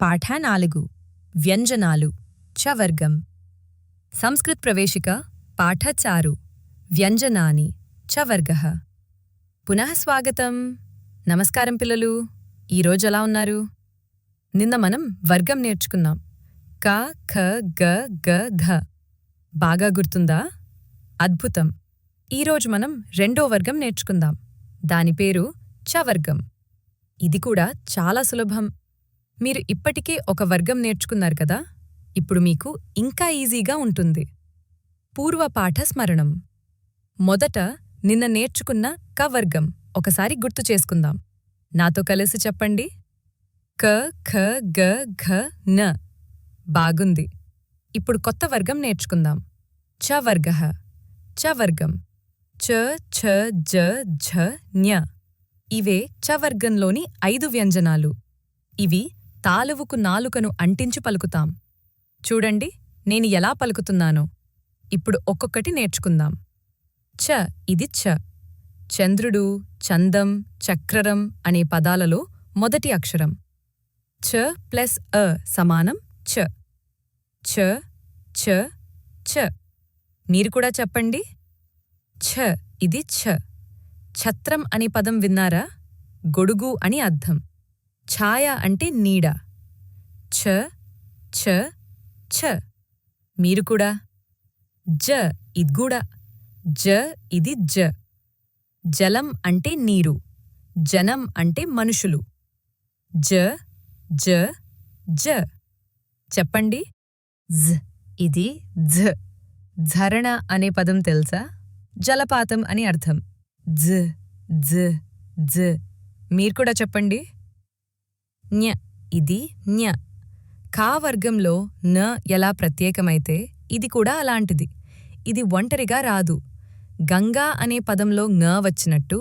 పాఠ 4 వ్యంజనాలు చ వర్గం సంస్కృత్ ప్రవేశిక పాఠ 4 వ్యంజనాని చ వర్గః పునః స్వాగతం. నమస్కారం పిల్లలు, ఈరోజు ఎలా ఉన్నారు? నిన్న మనం వర్గం నేర్చుకున్నాం. క ఖ గ గ ఘ. బాగా గుర్తుందా? అద్భుతం. ఈరోజు మనం రెండో వర్గం నేర్చుకుందాం. దాని పేరు చ వర్గం. ఇది కూడా చాలా సులభం. మీరు ఇప్పటికే ఒక వర్గం నేర్చుకున్నారు కదా, ఇప్పుడు మీకు ఇంకా ఈజీగా ఉంటుంది. పూర్వపాఠ స్మరణం. మొదట నిన్న నేర్చుకున్న క వర్గం ఒకసారి గుర్తు చేసుకుందాం. నాతో కలిసి చెప్పండి. క ఖ గ ఘ న. బాగుంది. ఇప్పుడు కొత్త వర్గం నేర్చుకుందాం. చ వర్గః. చ వర్గం. చ ఛ జ ఝ ఞ. ఇవే చ వర్గంలోని 5 వ్యంజనాలు. ఇవి తాలువుకు నాలుకను అంటించి పలుకుతాం. చూడండి, నేను ఎలా పలుకుతున్నానో. ఇప్పుడు ఒక్కొక్కటి నేర్చుకుందాం. చ. ఇది చ. చంద్రుడు, చందం, చక్రరం అనే పదాలలో మొదటి అక్షరం. చ ప్లస్ అ సమానం చ. చ చ చ. మీరు కూడా చెప్పండి. ఛ. ఇది ఛ. ఛత్రం అనే పదం విన్నారా? గొడుగు అని అర్థం. ఛాయ అంటే నీడ. ఛ ఛ ఛ. మీరు కూడా. జ. ఇద్గూడా. జ. ఇది జ. జలం అంటే నీరు. జనం అంటే మనుషులు. జ జ జ. చెప్పండి. జ్. ఇది ఝ. ఝరణ అనే పదం తెలుసా? జలపాతం అని అర్థం. జ జ జ. మీరు కూడా చెప్పండి. ఞ. ఇది ఞ. కా వర్గంలో న ఎలా ప్రత్యేకమైతే ఇది కూడా అలాంటిది. ఇది ఒంటరిగా రాదు. గంగా అనే పదంలో ఞ వచ్చినట్టు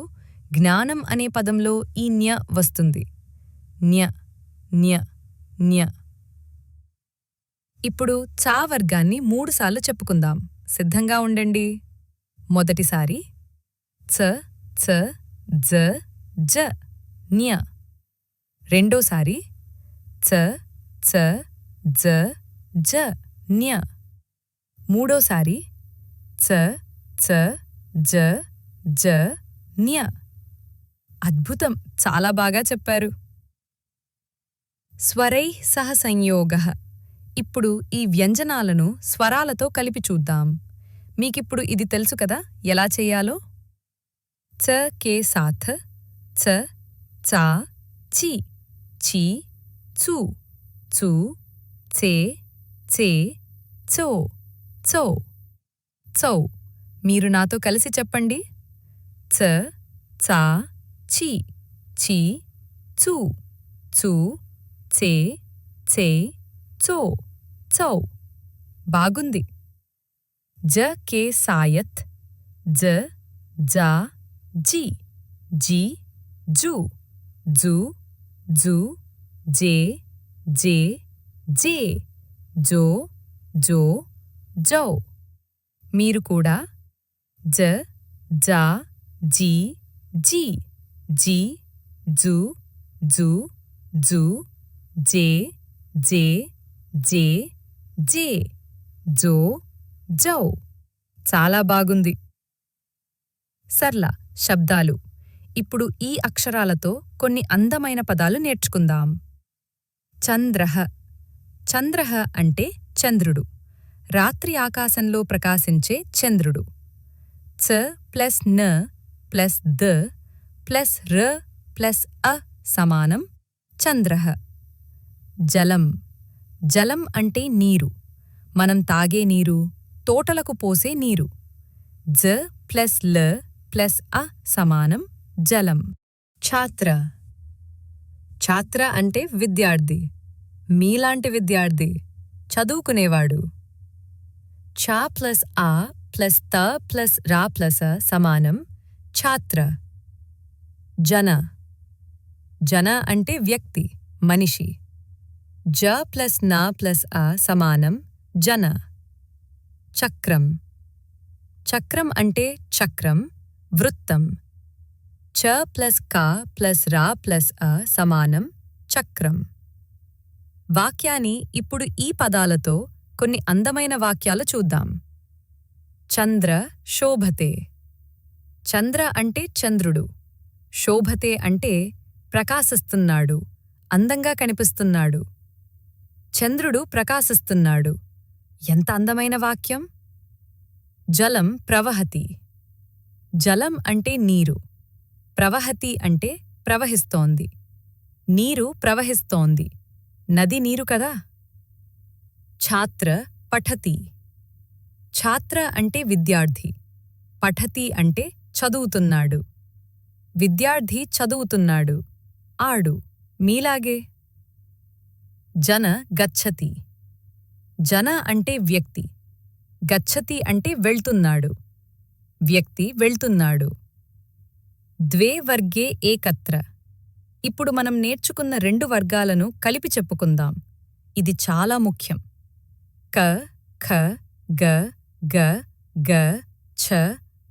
జ్ఞానం అనే పదంలో ఈ ఞ వస్తుంది. జ్ఞ జ్ఞ జ్ఞ. ఇప్పుడు చా వర్గాన్ని 3 సార్లు చెప్పుకుందాం. సిద్ధంగా ఉండండి. మొదటిసారి చ చ జ జ జ్ఞ. రెండోసారి చ చ జ జ జ్ఞ. మూడోసారి చ చ జ జ జ్ఞ. అద్భుతం, చాలా బాగా చెప్పారు. స్వరై సహ సంయోగః. ఇప్పుడు ఈ వ్యంజనాలను స్వరాలతో కలిపి చూద్దాం. మీకిప్పుడు ఇది తెలుసు కదా ఎలా చెయ్యాలో. చ కే సాథ్ చ చా చి చి చు చు చే చే చో చో చౌ. మీరు నాతో కలిసి చెప్పండి. చ చా చి చి చు చు చే చే చో చౌ. బాగుంది. జ కే సాయత్ జ జా జి జి జు జు జు జే జే జే జో జో జౌ. మీరు కూడా. జ జా జీ జీ జీ జు జు జు జే జే జే జే జో జౌ. చాలా బాగుంది. సర్ల శబ్దాలు. ఇప్పుడు ఈ అక్షరాలతో కొన్ని అందమైన పదాలు నేర్చుకుందాం. చంద్రః. చంద్రః అంటే చంద్రుడు. రాత్రి ఆకాశంలో ప్రకాశించే చంద్రుడు. చ ప్లస్ న ప్లస్ ద ప్లస్ ర ప్లస్ అ సమానం చంద్రః. జలం. జలం అంటే నీరు. మనం తాగే నీరు, తోటలకు పోసే నీరు. జ ప్లస్ ల ప్లస్ అ సమానం జలం. ఛాత్ర. ఛాత్ర అంటే విద్యార్థి. మీలాంటి విద్యార్థి, చదువుకునేవాడు. ఛా ప్లస్ ఆ ప్లస్ త ప్లస్ రా ప్లస్ అ సమానం ఛాత్ర. జన. జన అంటే వ్యక్తి, మనిషి. జ ప్లస్ నా ప్లస్ అ సమానం జన. చక్రం. చక్రం అంటే చక్రం, వృత్తం. చ ప్లస్ క ప్లస్ రా ప్లస్ అ సమానం చక్రం. వాక్యాన్ని ఇప్పుడు ఈ పదాలతో కొన్ని అందమైన వాక్యాలు చూద్దాం. చంద్ర శోభతే. చంద్ర అంటే చంద్రుడు. శోభతే అంటే ప్రకాశిస్తున్నాడు, అందంగా కనిపిస్తున్నాడు. చంద్రుడు ప్రకాశిస్తున్నాడు. ఎంత అందమైన వాక్యం! జలం ప్రవహతి. జలం అంటే నీరు. ప్రవహతి అంటే ప్రవహిస్తోంది. నీరు ప్రవహిస్తోంది. నది నీరు కదా. ఛాత్ర పఠతి. ఛాత్ర అంటే విద్యార్థి. పఠతి అంటే చదువుతున్నాడు. విద్యార్థి చదువుతున్నాడు. ఆడు, మీలాగే. జన గచ్చతి. జన అంటే వ్యక్తి. గచ్చతి అంటే వెళ్తున్నాడు. వ్యక్తి వెళ్తున్నాడు. ద్వే వర్గే ఏకత్ర. ఇప్పుడు మనం నేర్చుకున్న రెండు వర్గాలను కలిపి చెప్పుకుందాం. ఇది చాలా ముఖ్యం. క, ఖ, గ, గ, గ, ఛ,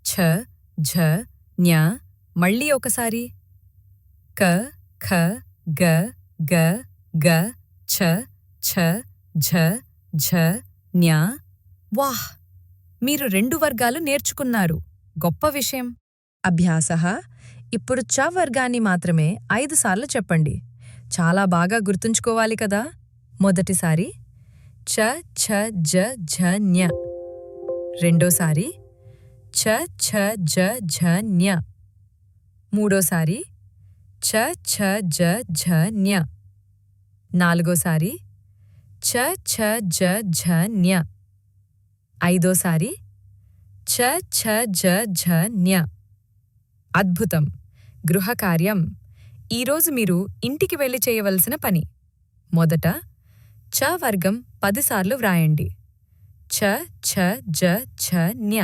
ఛ, ఝ, ఞ. మళ్ళీ ఒకసారి. క, ఖ, గ, గ, గ, ఛ, ఛ, ఝ, ఝ, ఞ. వాహ్! మీరు రెండు వర్గాలు నేర్చుకున్నారు. గొప్ప విషయం. అభ్యాసః. ఇప్పుడు చ వర్గాన్ని మాత్రమే 5 సార్లు చెప్పండి. చాలా బాగా గుర్తుంచుకోవాలి కదా. మొదటిసారి చ, ఛ, జ, ఝ, ఞ. రెండోసారి చ, ఛ, జ, ఝ, ఞ. మూడోసారి చ, ఛ, జ, ఝ, ఞ. నాలుగోసారి చ, ఛ, జ, ఝ, ఞ. ఐదోసారి చ, ఛ, జ, ఝ, ఞ. అద్భుతం. గృహకార్యం. ఈరోజు మీరు ఇంటికి వెళ్ళి చేయవలసిన పని. మొదట చ వర్గం 10 సార్లు వ్రాయండి. చ, ఛ, జ, ఝ, ఞ.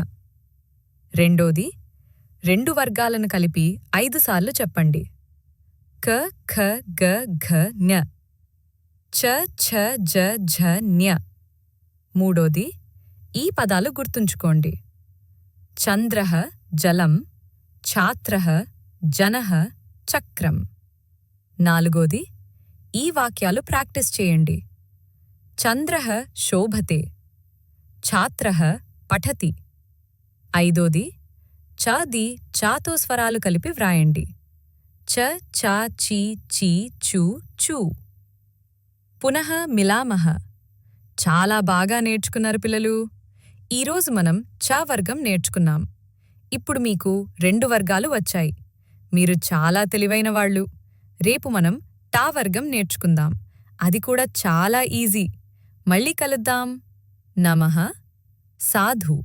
రెండోది, రెండు వర్గాలను కలిపి 5 సార్లు చెప్పండి. క, ఖ, గ, ఘ, ఞ. చ, ఛ, జ, ఝ, ఞ. మూడోది, ఈ పదాలు గుర్తుంచుకోండి. చంద్రః జలం, ఛాత్రః జనః చక్రం. నాలుగోది, ఈ వాక్యాలు ప్రాక్టీస్ చేయండి. చంద్రః శోభతే, ఛాత్రః పఠతి. ఐదోది, చాది చాతో స్వరాలు కలిపి వ్రాయండి. చ, చా, చీ, చీ, చూ, చూ. పునః మిలామః. చాలా బాగా నేర్చుకున్నారు పిల్లలు. ఈరోజు మనం చ వర్గం నేర్చుకున్నాం. ఇప్పుడు మీకు రెండు వర్గాలు వచ్చాయి. మీరు చాలా తెలివైన వాళ్ళు. రేపు మనం టా వర్గం నేర్చుకుందాం. అది కూడా చాలా ఈజీ. మళ్ళీ కలుద్దాం. నమః. సాధు.